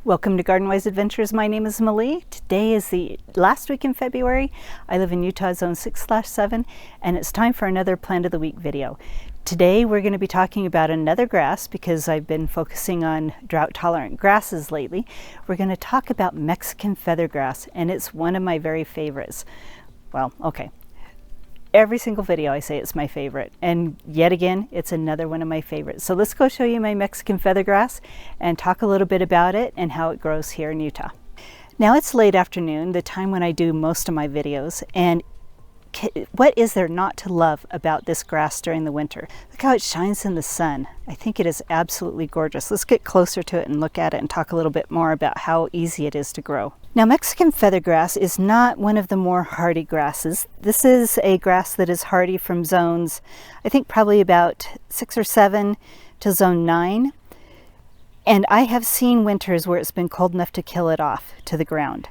Welcome to Garden Wise Adventures. My name is Malie. Today is the last week in February. I live in Utah Zone 6/7 and it's time for another Plant of the Week video. Today we're going to be talking about another grass because I've been focusing on drought tolerant grasses lately. We're going to talk about Mexican feathergrass, and it's one of my very favorites. Well, okay. Every single video I say it's my favorite, and yet again it's another one of my favorites. So let's go show you my Mexican feathergrass and talk a little bit about it and how it grows here in Utah. Now it's late afternoon, the time when I do most of my videos, and what is there not to love about this grass during the winter? Look how it shines in the sun. I think it is absolutely gorgeous. Let's get closer to it and look at it and talk a little bit more about how easy it is to grow. Now, Mexican feathergrass is not one of the more hardy grasses. This is a grass that is hardy from zones, I think probably about 6 or 7 to zone 9. And I have seen winters where it's been cold enough to kill it off to the ground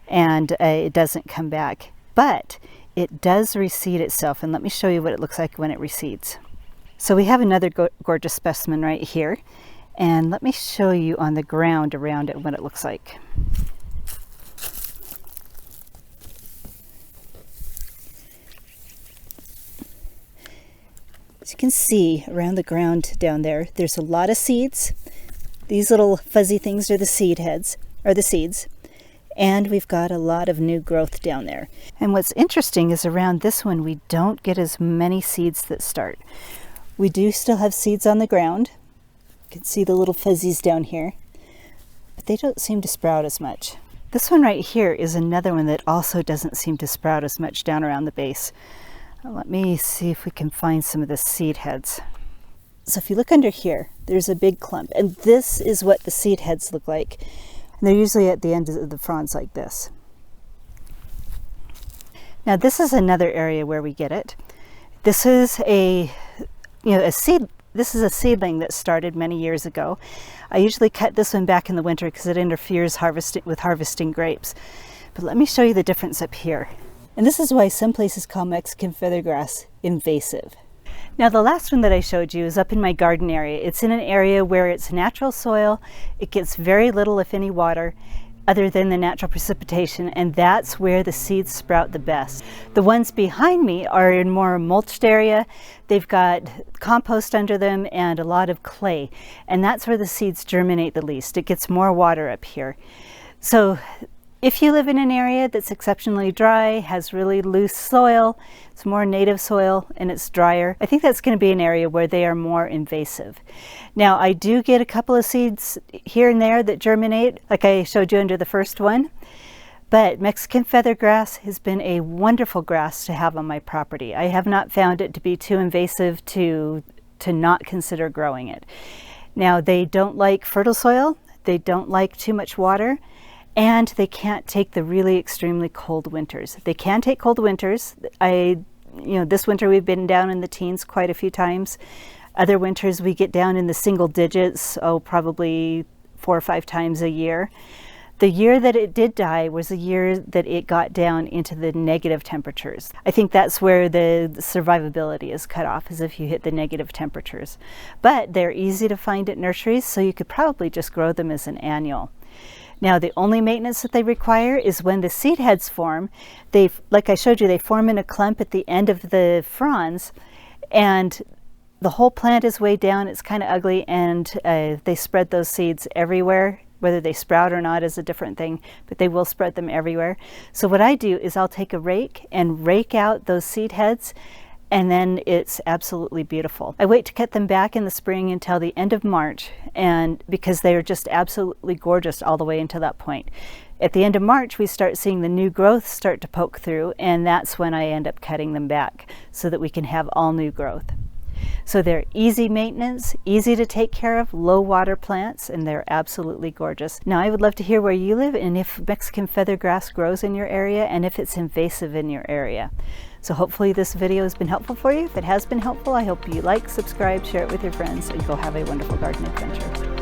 and it doesn't come back. But it does reseed itself, and let me show you what it looks like when it reseeds. So we have another gorgeous specimen right here, and let me show you on the ground around it what it looks like. As you can see around the ground down there, there's a lot of seeds. These little fuzzy things are the seed heads, or the seeds. And we've got a lot of new growth down there. And what's interesting is around this one, we don't get as many seeds that start. We do still have seeds on the ground. You can see the little fuzzies down here, but they don't seem to sprout as much. This one right here is another one that also doesn't seem to sprout as much down around the base. Let me see if we can find some of the seed heads. So if you look under here, there's a big clump, and this is what the seed heads look like. And they're usually at the end of the fronds like this. Now this is another area where we get it. This is a seedling that started many years ago. I usually cut this one back in the winter because it interferes with harvesting grapes. But let me show you the difference up here. And this is why some places call Mexican feathergrass invasive. Now the last one that I showed you is up in my garden area. It's in an area where it's natural soil. It gets very little, if any, water other than the natural precipitation, and that's where the seeds sprout the best. The ones behind me are in more mulched area. They've got compost under them and a lot of clay, and that's where the seeds germinate the least. It gets more water up here. So if you live in an area that's exceptionally dry, has really loose soil, it's more native soil and it's drier, I think that's going to be an area where they are more invasive. Now I do get a couple of seeds here and there that germinate, like I showed you under the first one, but Mexican feathergrass has been a wonderful grass to have on my property. I have not found it to be too invasive to not consider growing it. Now they don't like fertile soil, they don't like too much water, and they can't take the really extremely cold winters. They can take cold winters. This winter we've been down in the teens quite a few times. Other winters we get down in the single digits, probably 4 or 5 times a year. The year that it did die was a year that it got down into the negative temperatures. I think that's where the survivability is cut off, is if you hit the negative temperatures. But they're easy to find at nurseries, so you could probably just grow them as an annual. Now the only maintenance that they require is when the seed heads form. Like I showed you, they form in a clump at the end of the fronds, and the whole plant is way down. It's kind of ugly, and they spread those seeds everywhere. Whether they sprout or not is a different thing, but they will spread them everywhere. So what I do is I'll take a rake and rake out those seed heads, and then it's absolutely beautiful. I wait to cut them back in the spring until the end of March, and because they are just absolutely gorgeous all the way until that point. At the end of March, we start seeing the new growth start to poke through, and that's when I end up cutting them back so that we can have all new growth. So they're easy maintenance, easy to take care of, low water plants, and they're absolutely gorgeous. Now I would love to hear where you live and if Mexican feathergrass grows in your area and if it's invasive in your area. So hopefully this video has been helpful for you. If it has been helpful, I hope you like, subscribe, share it with your friends, and go have a wonderful garden adventure.